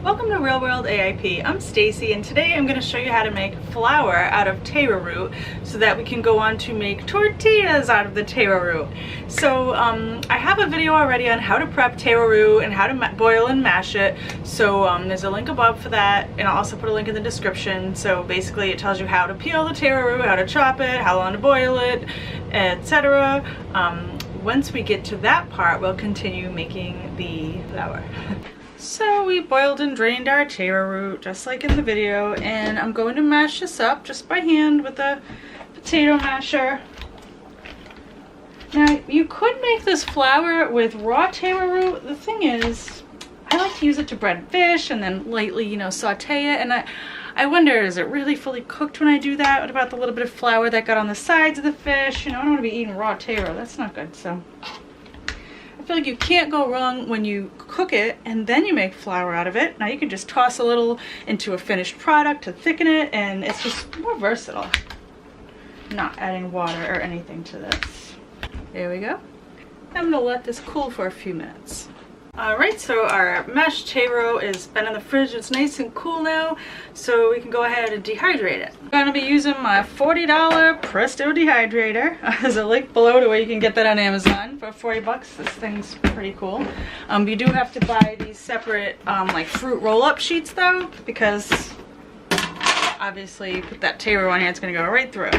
Welcome to Real World AIP. I'm Stacey, and today I'm going to show you how to make flour out of taro root so that we can go on to make tortillas out of the taro root. So I have a video already on how to prep taro root and how to boil and mash it. So there's a link above for that, and I'll also put a link in the description. So basically it tells you how to peel the taro root, how to chop it, how long to boil it, etc. Once we get to that part, we'll continue making the flour. So we boiled and drained our taro root just like in the video, and I'm going to mash this up just by hand with a potato masher. Now you could make this flour with raw taro root. The thing is, I like to use it to bread fish and then lightly, saute it, and I wonder, is it really fully cooked when I do that? What about the little bit of flour that got on the sides of the fish? I don't want to be eating raw taro. That's not good. So I feel like you can't go wrong when you cook it and then you make flour out of it. Now you can just toss a little into a finished product to thicken it, and it's just more versatile. Not adding water or anything to this. There we go. I'm gonna let this cool for a few minutes. Alright, so our mashed taro has been in the fridge. It's nice and cool now, so we can go ahead and dehydrate it. I'm gonna be using my $40 Presto dehydrator. There's a link below to where you can get that on Amazon for 40 bucks. This thing's pretty cool. You do have to buy these separate like fruit roll-up sheets though, because obviously you put that taro on here, it's gonna go right through.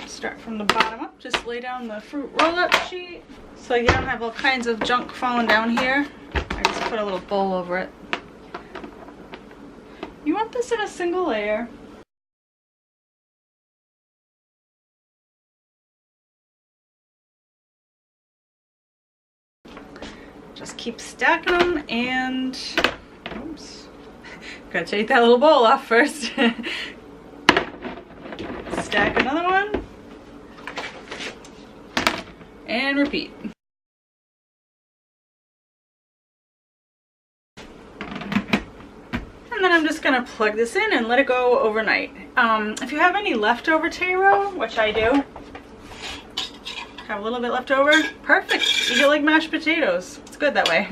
Start from the bottom up, just lay down the fruit roll-up sheet so you don't have all kinds of junk falling down here. I just put a little bowl over it. You want this in a single layer. Just keep stacking them, and oops, gotta take that little bowl off first. Stack another one and repeat. And then I'm just gonna plug this in and let it go overnight. If you have any leftover taro, which I do, have a little bit left over, perfect. Eat it like mashed potatoes. It's good that way.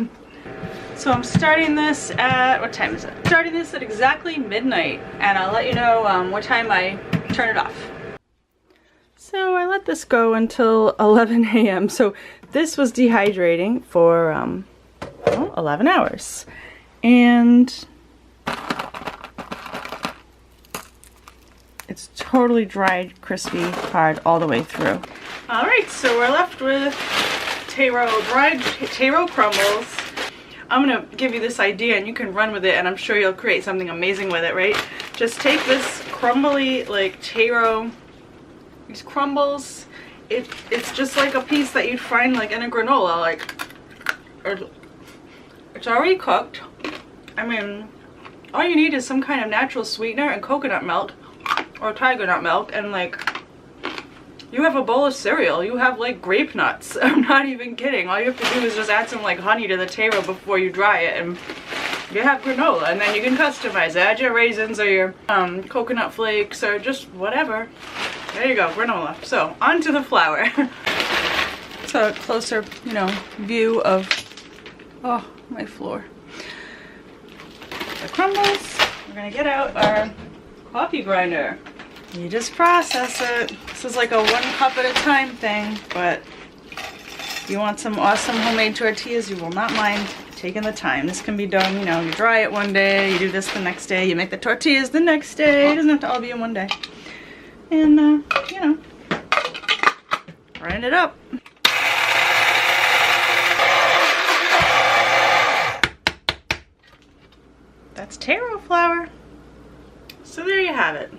So I'm starting this at, what time is it? Starting this at exactly midnight, and I'll let you know what time I turn it off. So I let this go until 11 a.m. So this was dehydrating for 11 hours. And it's totally dried, crispy, hard all the way through. Alright, so we're left with dried taro crumbles. I'm going to give you this idea and you can run with it, and I'm sure you'll create something amazing with it, right? Just take this crumbly, like, taro, these crumbles. It's just like a piece that you'd find, like, in a granola, like, it's already cooked. I mean, all you need is some kind of natural sweetener and coconut milk, or tiger nut milk, and, like, you have a bowl of cereal. You have, like, grape nuts. I'm not even kidding. All you have to do is just add some, like, honey to the taro before you dry it, and you have granola. And then you can customize it. Add your raisins or your coconut flakes or just whatever. There you go, granola. So, onto the flour. So, a closer, view of, oh, my floor. The crumbles. We're gonna get out our coffee grinder. You just process it. This is like a 1 cup at a time thing, but if you want some awesome homemade tortillas, you will not mind taking the time. This can be done, you dry it one day, you do this the next day, you make the tortillas the next day. It doesn't have to all be in one day. And, grind it up. That's taro flour. So there you have it.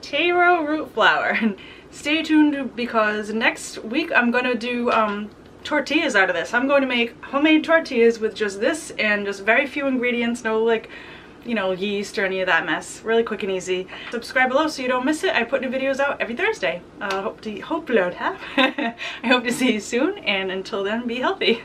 Taro root flour. Stay tuned, because next week I'm going to do tortillas out of this. I'm going to make homemade tortillas with just this and just very few ingredients, no like, yeast or any of that mess. Really quick and easy. Subscribe below so you don't miss it. I put new videos out every Thursday. I hope to see you soon, and until then, be healthy.